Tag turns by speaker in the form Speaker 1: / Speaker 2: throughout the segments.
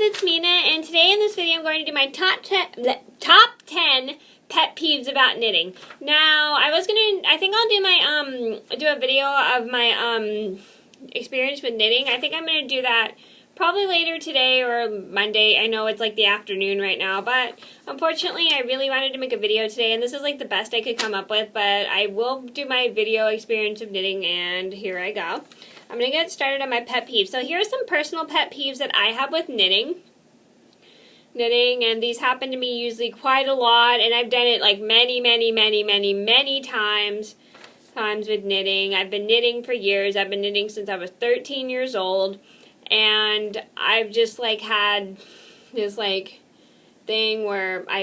Speaker 1: it's Mena, and today in this video I'm going to do my top 10 pet peeves about knitting. Now, I think I'll do my, do a video of my, experience with knitting. I think I'm going to do that probably later today or Monday. I know it's like the afternoon right now, but unfortunately I really wanted to make a video today, and this is like the best I could come up with, but I will do my video experience of knitting, and here I go. I'm going to get started on my pet peeves. So here are some personal pet peeves that I have with knitting, and these happen to me usually quite a lot, and I've done it like many times with knitting. I've been knitting for years. I've been knitting since I was 13 years old, and I've just like had this like thing where I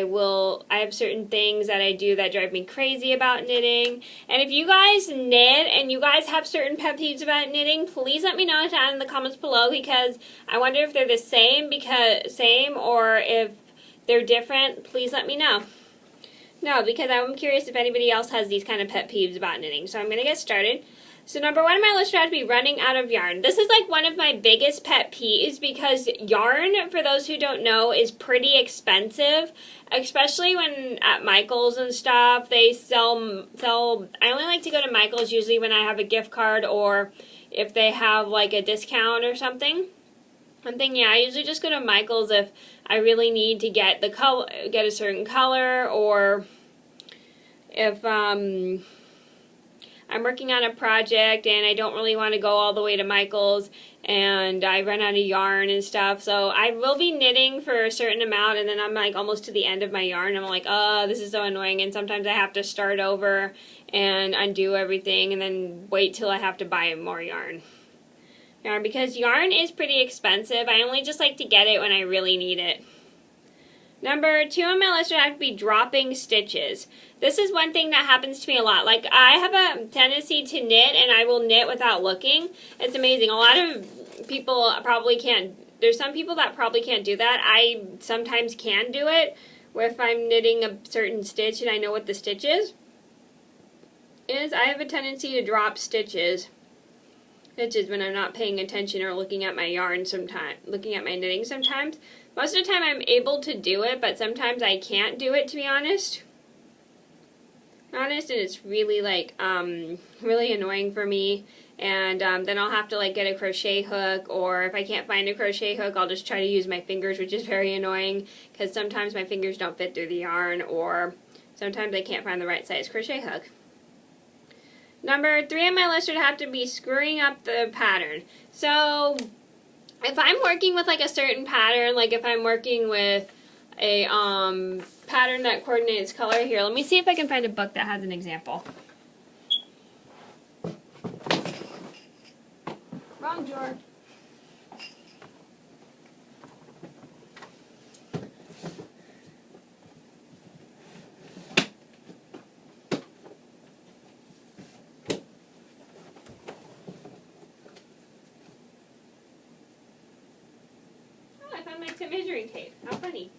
Speaker 1: have certain things that I do that drive me crazy about knitting. And if you guys knit and you guys have certain pet peeves about knitting, please let me know down in the comments below, because I wonder if they're the same or if they're different. Please let me know. No, because I'm curious if anybody else has these kind of pet peeves about knitting. So I'm going to get started. So number one on my list would have to be running out of yarn. This is like one of my biggest pet peeves, because yarn, for those who don't know, is pretty expensive, especially when at Michael's and stuff they sell. I only like to go to Michael's usually when I have a gift card or if they have like a discount or something. Yeah, I usually just go to Michael's if I really need to get a certain color, or if I'm working on a project and I don't really want to go all the way to Michael's and I run out of yarn and stuff. So I will be knitting for a certain amount, and then I'm like almost to the end of my yarn. I'm like, oh, this is so annoying, and sometimes I have to start over and undo everything and then wait till I have to buy more yarn. Because yarn is pretty expensive. I only just like to get it when I really need it. Number two on my list would have to be dropping stitches. This is one thing that happens to me a lot. Like, I have a tendency to knit, and I will knit without looking. It's amazing. A lot of people probably can't. There's some people that probably can't do that. I sometimes can do it, where if I'm knitting a certain stitch and I know what the stitch is, I have a tendency to drop stitches when I'm not paying attention or looking at my yarn looking at my knitting sometimes. Most of the time I'm able to do it, but sometimes I can't do it, to be honest. And it's really like, really annoying for me. And then I'll have to like get a crochet hook, or if I can't find a crochet hook, I'll just try to use my fingers, which is very annoying, because sometimes my fingers don't fit through the yarn, or sometimes I can't find the right size crochet hook. Number three on my list would have to be screwing up the pattern. So if I'm working with like a certain pattern, like if I'm working with a pattern that coordinates color, here, let me see if I can find a book that has an example. Wrong drawer. Some measuring tape. How funny.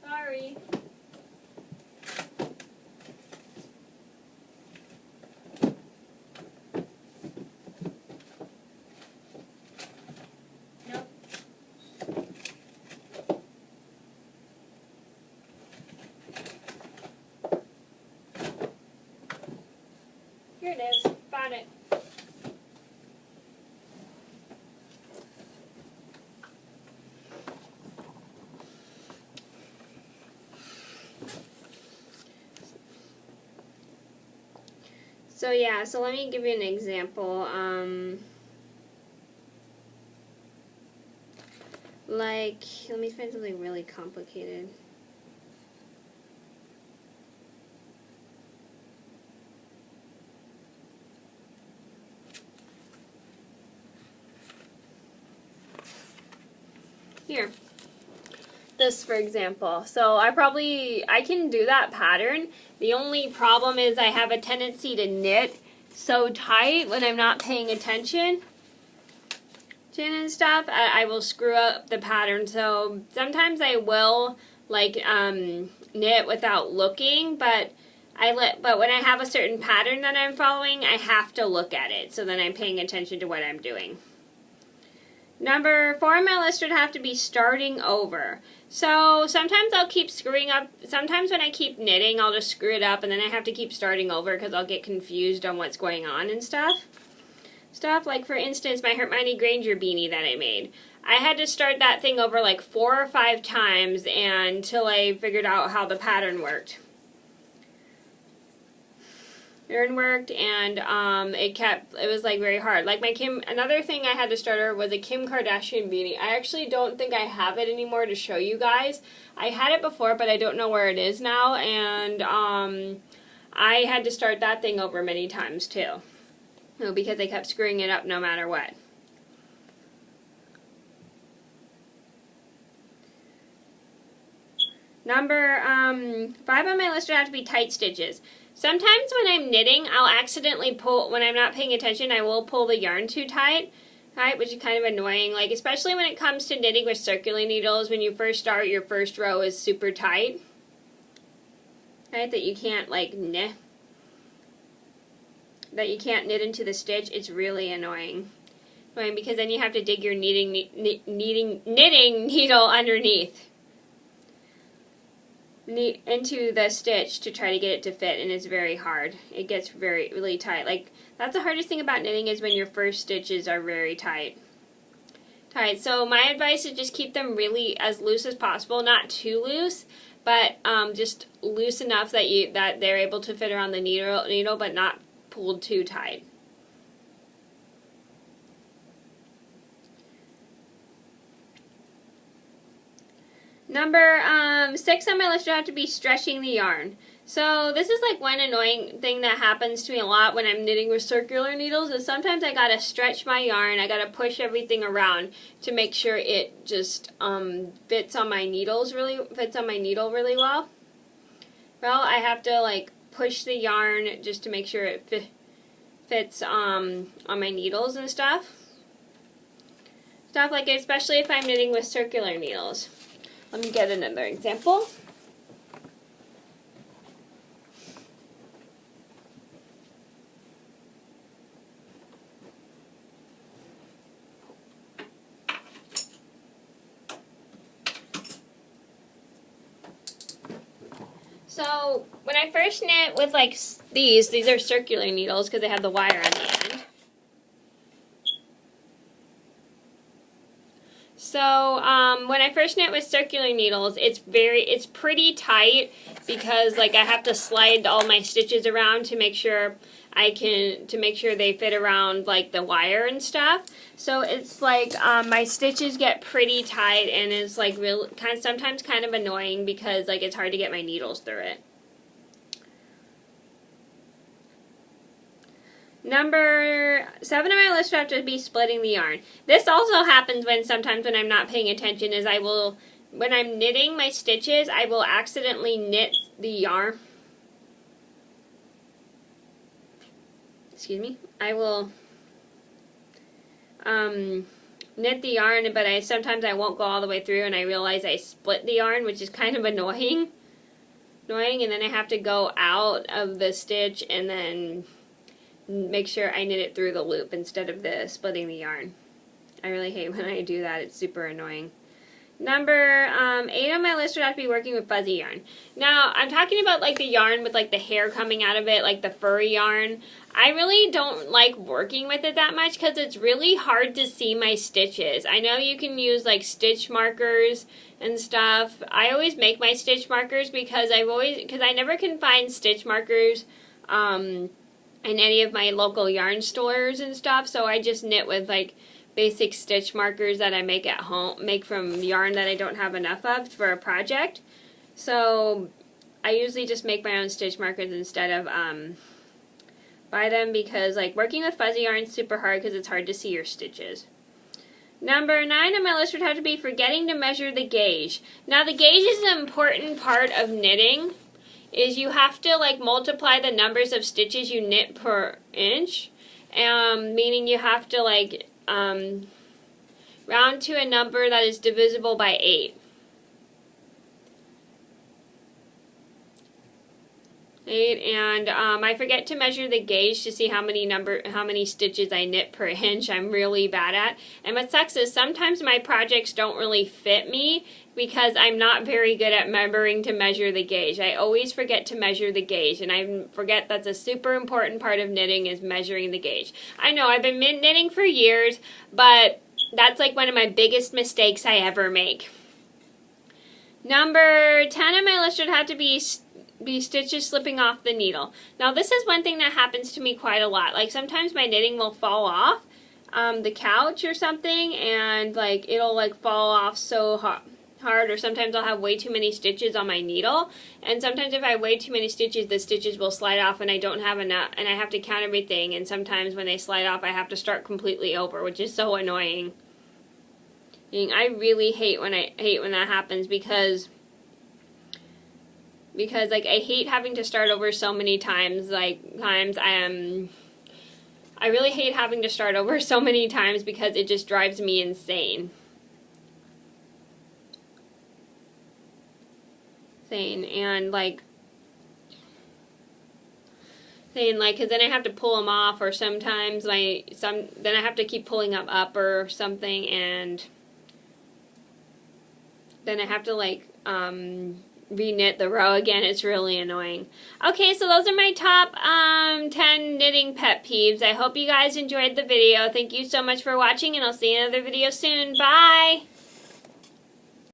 Speaker 1: Sorry. Nope. Here it is. Found it. So yeah, so let me give you an example. Like, let me find something really complicated. Here. This, for example. So I can do that pattern. The only problem is I have a tendency to knit so tight when I'm not paying attention to it and stuff. I will screw up the pattern. So sometimes I will like knit without looking, but when I have a certain pattern that I'm following, I have to look at it. So then I'm paying attention to what I'm doing. Number 4 on my list would have to be starting over. So sometimes I'll keep screwing up. Sometimes when I keep knitting, I'll just screw it up and then I have to keep starting over because I'll get confused on what's going on and stuff. Like, for instance, my Hermione Granger beanie that I made. I had to start that thing over like 4 or 5 times until I figured out how the pattern worked. And it was like very hard. Like another thing I had to start over was a Kim Kardashian beanie. I actually don't think I have it anymore to show you guys. I had it before, but I don't know where it is now, and I had to start that thing over many times too. Because I kept screwing it up no matter what. Number 5 on my list would have to be tight stitches. Sometimes when I'm knitting, I'll accidentally pull, when I'm not paying attention, I will pull the yarn too tight, right, which is kind of annoying. Like, especially when it comes to knitting with circular needles, when you first start, your first row is super tight, right, that you can't, like, knit into the stitch. It's really annoying. Because then you have to dig your knitting needle underneath into the stitch to try to get it to fit, and it's very hard. It gets really tight. Like, that's the hardest thing about knitting, is when your first stitches are very tight. So my advice is just keep them really as loose as possible, not too loose, but just loose enough that they're able to fit around the needle, but not pulled too tight. Number 6 on my list would have to be stretching the yarn. So this is like one annoying thing that happens to me a lot when I'm knitting with circular needles, is sometimes I gotta stretch my yarn. I gotta push everything around to make sure it just fits on my needle really well. Well, I have to like push the yarn just to make sure it fits on my needles and stuff. Like, especially if I'm knitting with circular needles. Let me get another example. So when I first knit with like these are circular needles because they have the wire on the end. So when I first knit with circular needles, it's pretty tight because like I have to slide all my stitches around to make sure they fit around like the wire and stuff. So it's like my stitches get pretty tight, and it's like sometimes kind of annoying because like it's hard to get my needles through it. Number 7 on my list would have to be splitting the yarn. This also happens sometimes when I'm not paying attention, when I'm knitting my stitches, I will accidentally knit the yarn. I will knit the yarn, but sometimes I won't go all the way through, and I realize I split the yarn, which is kind of annoying, and then I have to go out of the stitch and then make sure I knit it through the loop instead of splitting the yarn. I really hate when I do that. It's super annoying. Number 8 on my list would have to be working with fuzzy yarn. Now, I'm talking about like the yarn with like the hair coming out of it, like the furry yarn. I really don't like working with it that much because it's really hard to see my stitches. I know you can use like stitch markers and stuff. I always make my stitch markers because I never can find stitch markers in any of my local yarn stores and stuff, so I just knit with like basic stitch markers that I make at home, make from yarn that I don't have enough of for a project. So I usually just make my own stitch markers instead of buy them, because like working with fuzzy yarn is super hard because it's hard to see your stitches. Number 9 on my list would have to be forgetting to measure the gauge. Now the gauge is an important part of knitting. Is you have to like multiply the numbers of stitches you knit per inch, meaning you have to like round to a number that is divisible by 8. And I forget to measure the gauge to see how many stitches I knit per inch. I'm really bad at. And what sucks is sometimes my projects don't really fit me because I'm not very good at remembering to measure the gauge. I always forget to measure the gauge, and I forget that's a super important part of knitting is measuring the gauge. I know I've been knitting for years, but that's like one of my biggest mistakes I ever make. Number 10 on my list would have to be stitches slipping off the needle. Now this is one thing that happens to me quite a lot. Like sometimes my knitting will fall off the couch or something, and like it'll like fall off so hard, or sometimes I'll have way too many stitches on my needle, and sometimes if I have way too many stitches, the stitches will slide off and I don't have enough, and I have to count everything, and sometimes when they slide off I have to start completely over, which is so annoying. I really hate when that happens because like I hate having to start over so many times. I really hate having to start over so many times because it just drives me insane. And like because then I have to pull them off, or sometimes then I have to keep pulling them up or something, and then I have to like re-knit the row again. It's really annoying. Okay, so those are my top 10 knitting pet peeves. I hope you guys enjoyed the video. Thank you so much for watching, and I'll see you in another video soon. Bye!